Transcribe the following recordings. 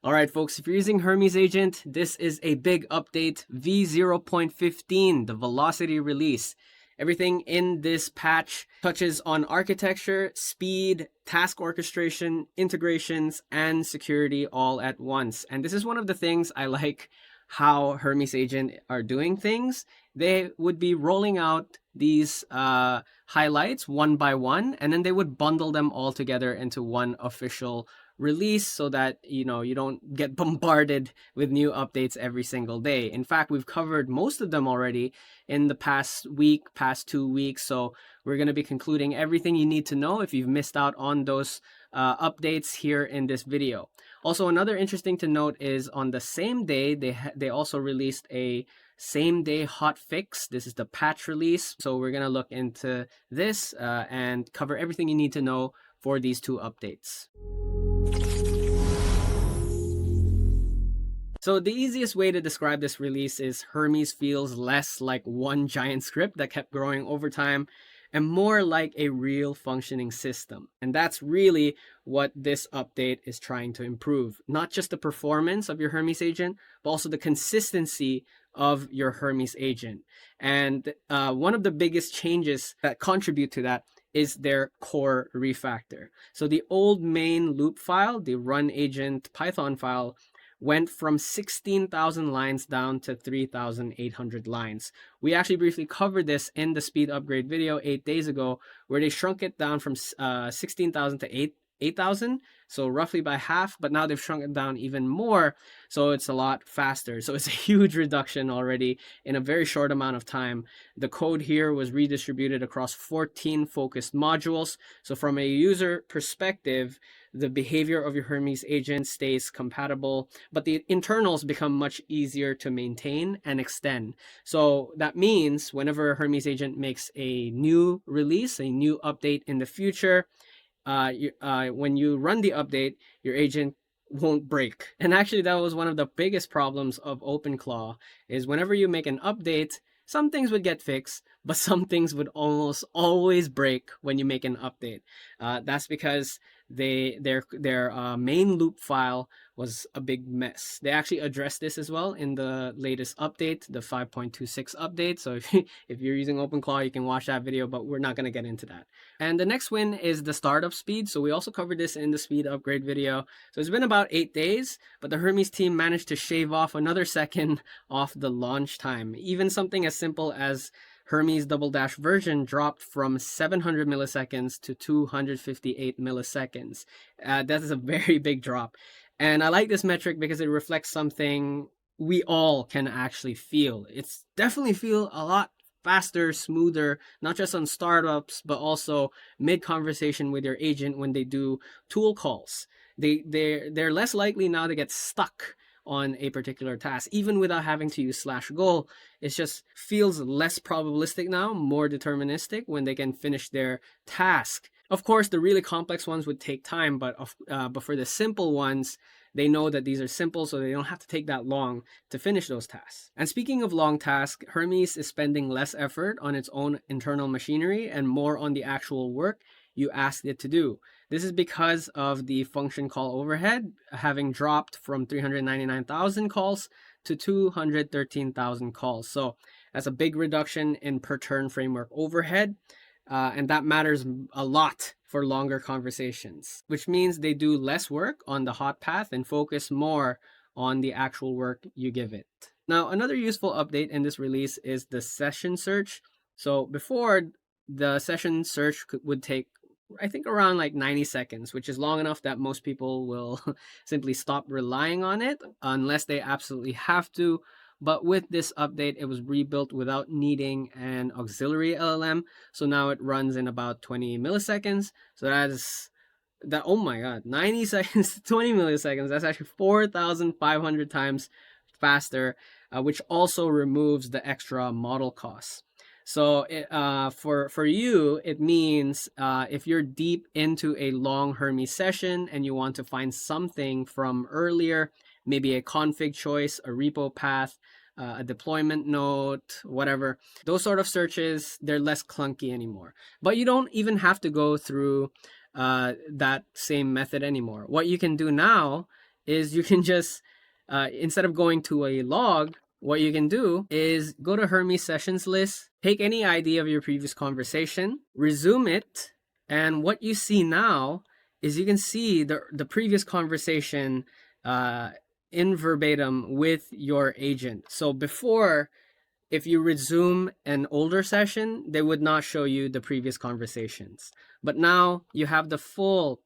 All right, folks, if you're using Hermes Agent, this is a big update, v0.15, the velocity release. Everything in this patch touches on architecture, speed, task orchestration, integrations, and security all at once. And this is one of the things I like how Hermes Agent are doing things. They would be rolling out these highlights one by one, and then they would bundle them all together into one official release so that you don't get bombarded with new updates every single day. In fact, we've covered most of them already in the past 2 weeks, so we're going to be concluding everything you need to know if you've missed out on those updates here in this video. Also, another interesting to note is on the same day they also released a same day hotfix. This is the patch release, so we're going to look into this and cover everything you need to know for these two updates. So the easiest way to describe this release is Hermes feels less like one giant script that kept growing over time and more like a real functioning system. And that's really what this update is trying to improve. Not just the performance of your Hermes agent, but also the consistency of your Hermes agent. And one of the biggest changes that contribute to that is their core refactor. So the old main loop file, the run agent Python file, went from 16,000 lines down to 3,800 lines. We actually briefly covered this in the speed upgrade video 8 days ago, where they shrunk it down from 16,000 to 8,000, so roughly by half, but now they've shrunk it down even more, so it's a lot faster. So it's a huge reduction already in a very short amount of time. The code here was redistributed across 14 focused modules, so from a user perspective, the behavior of your Hermes agent stays compatible, but the internals become much easier to maintain and extend. So that means whenever Hermes agent makes a new release, a new update in the future, when you run the update, your agent won't break. And actually, that was one of the biggest problems of OpenClaw, is whenever you make an update, some things would get fixed, but some things would almost always break when you make an update. That's because their main loop file was a big mess. They actually addressed this as well in the latest update, the 5.26 update. So if you're using OpenClaw, you can watch that video, but we're not going to get into that. And the next win is the startup speed. So we also covered this in the speed upgrade video. So it's been about 8 days, but the Hermes team managed to shave off another second off the launch time. Even something as simple as Hermes double dash version dropped from 700 milliseconds to 258 milliseconds. That is a very big drop. And I like this metric because it reflects something we all can actually feel. It's definitely feel a lot faster, smoother, not just on startups, but also mid-conversation with your agent when they do tool calls. They're less likely now to get stuck on a particular task, even without having to use /goal. It just feels less probabilistic now, more deterministic when they can finish their task. Of course, the really complex ones would take time, but for the simple ones, they know that these are simple, so they don't have to take that long to finish those tasks. And speaking of long tasks, Hermes is spending less effort on its own internal machinery and more on the actual work you asked it to do. This is because of the function call overhead having dropped from 399,000 calls to 213,000 calls. So that's a big reduction in per turn framework overhead. And that matters a lot for longer conversations, which means they do less work on the hot path and focus more on the actual work you give it. Now, another useful update in this release is the session search. So before, the session search would take, I think, around like 90 seconds, which is long enough that most people will simply stop relying on it unless they absolutely have to. But with this update, it was rebuilt without needing an auxiliary LLM. So now it runs in about 20 milliseconds. So that, oh my God, 90 seconds to 20 milliseconds. That's actually 4,500 times faster, which also removes the extra model costs. So for you, it means if you're deep into a long Hermes session and you want to find something from earlier, maybe a config choice, a repo path, a deployment note, whatever, those sort of searches, they're less clunky anymore. But you don't even have to go through that same method anymore. What you can do now is you can just, instead of going to a log, what you can do is go to Hermes sessions list, take any ID of your previous conversation, resume it, and what you see now is you can see the previous conversation in verbatim with your agent. So before, if you resume an older session, they would not show you the previous conversations. But now you have the full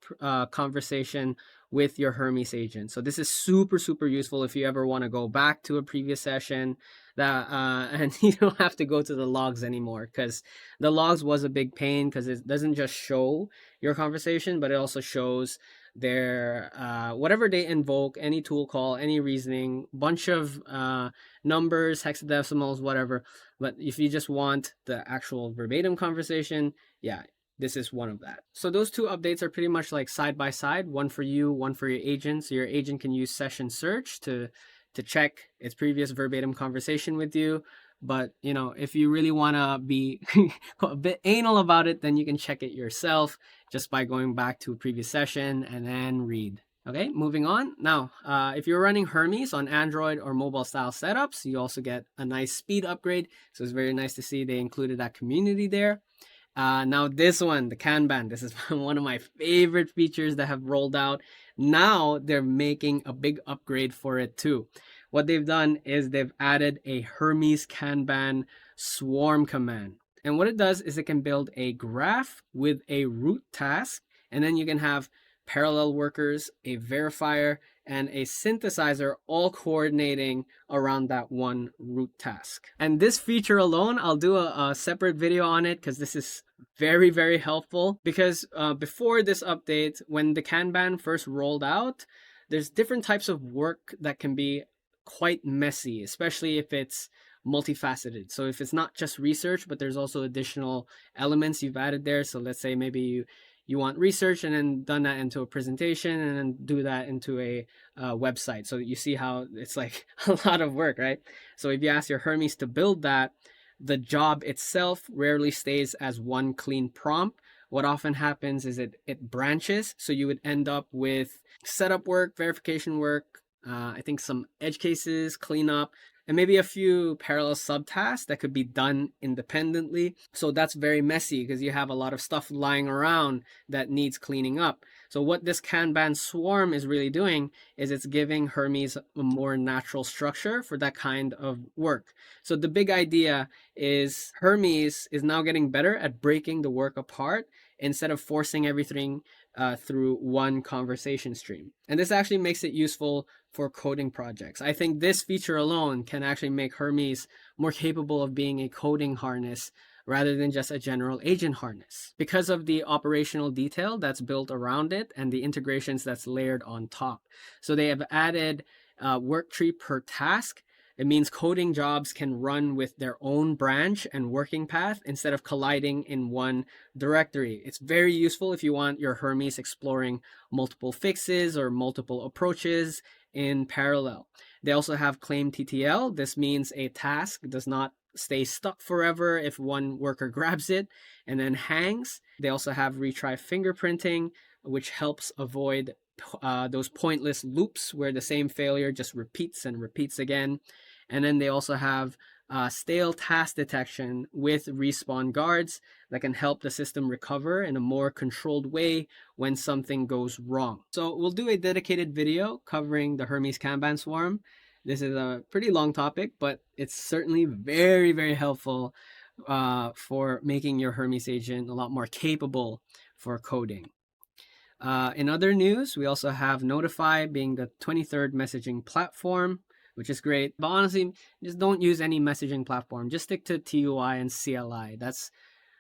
conversation with your Hermes agent. So this is super, super useful if you ever want to go back to a previous session and you don't have to go to the logs anymore, because the logs was a big pain because it doesn't just show your conversation, but it also shows their whatever they invoke, any tool call, any reasoning, bunch of numbers, hexadecimals, whatever. But if you just want the actual verbatim conversation, yeah, this is one of that. So those two updates are pretty much like side by side, one for you, one for your agent. So your agent can use session search to check its previous verbatim conversation with you. But, you know, if you really want to be a bit anal about it, then you can check it yourself just by going back to a previous session and then read. Okay, moving on. Now, if you're running Hermes on Android or mobile style setups, you also get a nice speed upgrade. So it's very nice to see they included that community there. Now this one, the Kanban, this is one of my favorite features that have rolled out. Now they're making a big upgrade for it too. What they've done is they've added a Hermes Kanban Swarm command. And what it does is it can build a graph with a root task, and then you can have parallel workers, a verifier, and a synthesizer all coordinating around that one root task. And this feature alone, I'll do a separate video on it because this is very, very helpful. Because before this update, when the Kanban first rolled out, there's different types of work that can be quite messy, especially if it's multifaceted. So if it's not just research, but there's also additional elements you've added there. So let's say maybe you want research and then done that into a presentation and then do that into a website. So you see how it's like a lot of work, right? So if you ask your Hermes to build that, the job itself rarely stays as one clean prompt. What often happens is it branches. So you would end up with setup work, verification work, I think some edge cases, cleanup, and maybe a few parallel subtasks that could be done independently. So that's very messy because you have a lot of stuff lying around that needs cleaning up. So what this Kanban Swarm is really doing is it's giving Hermes a more natural structure for that kind of work. So the big idea is Hermes is now getting better at breaking the work apart instead of forcing everything through one conversation stream. And this actually makes it useful for coding projects. I think this feature alone can actually make Hermes more capable of being a coding harness rather than just a general agent harness, because of the operational detail that's built around it and the integrations that's layered on top. So they have added work tree per task. It means coding jobs can run with their own branch and working path instead of colliding in one directory. It's very useful if you want your Hermes exploring multiple fixes or multiple approaches in parallel. They also have claim TTL. This means a task does not stay stuck forever if one worker grabs it and then hangs. They also have retry fingerprinting, which helps avoid those pointless loops where the same failure just repeats and repeats again. And then they also have stale task detection with respawn guards that can help the system recover in a more controlled way when something goes wrong. So we'll do a dedicated video covering the Hermes Kanban Swarm. This is a pretty long topic, but it's certainly very, very helpful for making your Hermes agent a lot more capable for coding. In other news, we also have Ntfy being the 23rd messaging platform, which is great. But honestly, just don't use any messaging platform. Just stick to TUI and CLI. That's,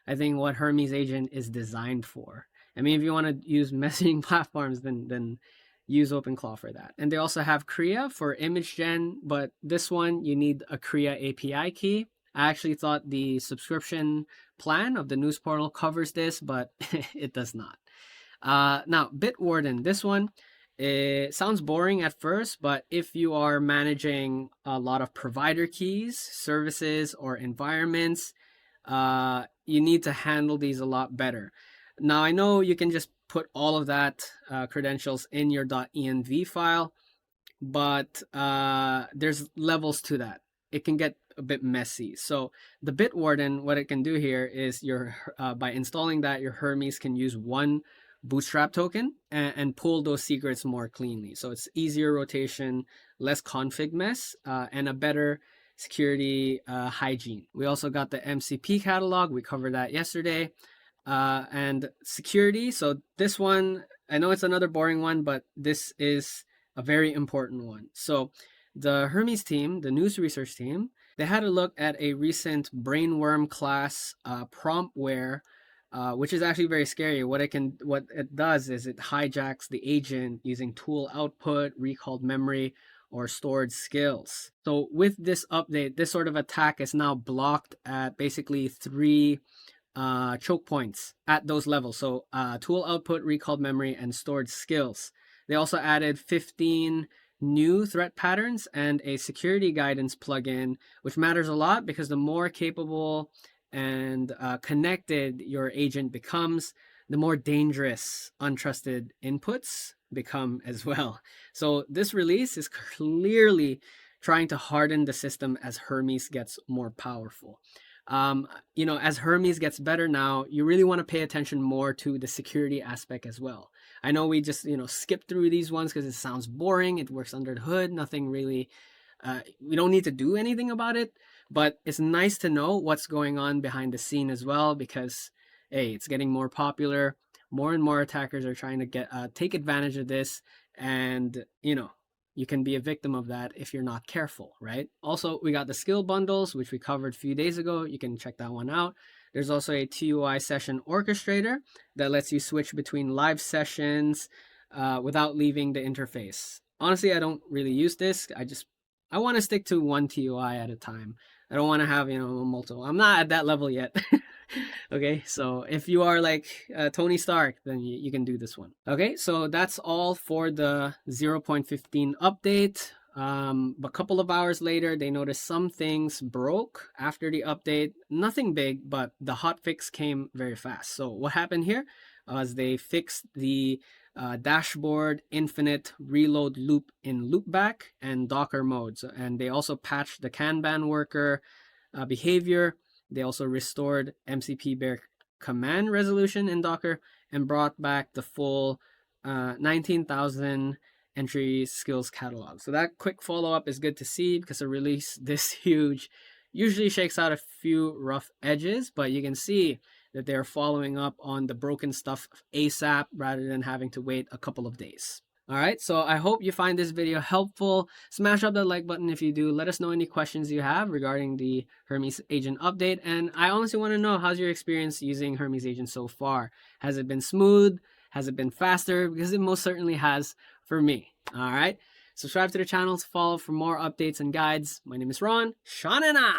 I think, what Hermes Agent is designed for. I mean, if you want to use messaging platforms, then use OpenClaw for that. And they also have Krea for image gen, but this one, you need a Krea API key. I actually thought the subscription plan of the news portal covers this, but it does not. Now, Bitwarden, this one, it sounds boring at first, but if you are managing a lot of provider keys, services, or environments, you need to handle these a lot better. Now, I know you can just put all of that credentials in your .env file, but there's levels to that. It can get a bit messy. So the Bitwarden, what it can do here is by installing that, your Hermes can use one bootstrap token and pull those secrets more cleanly. So it's easier rotation, less config mess, and a better security hygiene. We also got the MCP catalog. We covered that yesterday. And security. So this one, I know it's another boring one, but this is a very important one. So the Hermes team, the news research team, they had a look at a recent brainworm class promptware, which is actually very scary. What it does is it hijacks the agent using tool output, recalled memory, or stored skills. So with this update, this sort of attack is now blocked at basically 3 choke points at those levels. So tool output, recalled memory, and stored skills. They also added 15 new threat patterns and a security guidance plugin, which matters a lot because the more capable and connected your agent becomes, the more dangerous untrusted inputs become as well. So this release is clearly trying to harden the system as Hermes gets more powerful. As Hermes gets better now, you really want to pay attention more to the security aspect as well. I know we just, skip through these ones because it sounds boring. It works under the hood. Nothing really, we don't need to do anything about it, but it's nice to know what's going on behind the scene as well because, hey, it's getting more popular. More and more attackers are trying to take advantage of this, and, you can be a victim of that if you're not careful, right? Also, we got the skill bundles, which we covered a few days ago. You can check that one out. There's also a TUI session orchestrator that lets you switch between live sessions without leaving the interface. Honestly, I don't really use this. I want to stick to one TUI at a time. I don't want to have, multiple. I'm not at that level yet. Okay, so if you are like Tony Stark, then you can do this one. Okay, so that's all for the 0.15 update. A couple of hours later, they noticed some things broke after the update. Nothing big, but the hotfix came very fast. So what happened here was they fixed the dashboard infinite reload loop in loopback and Docker modes. And they also patched the Kanban worker behavior. They also restored MCP bear command resolution in Docker and brought back the full 19,000 entry skills catalog. So that quick follow-up is good to see because a release this huge usually shakes out a few rough edges, but you can see that they're following up on the broken stuff ASAP rather than having to wait a couple of days. All right, so I hope you find this video helpful. Smash up that like button if you do. Let us know any questions you have regarding the Hermes Agent update. And I honestly want to know, how's your experience using Hermes Agent so far? Has it been smooth? Has it been faster? Because it most certainly has for me. All right, subscribe to the channel to follow for more updates and guides. My name is Ron. Shanana!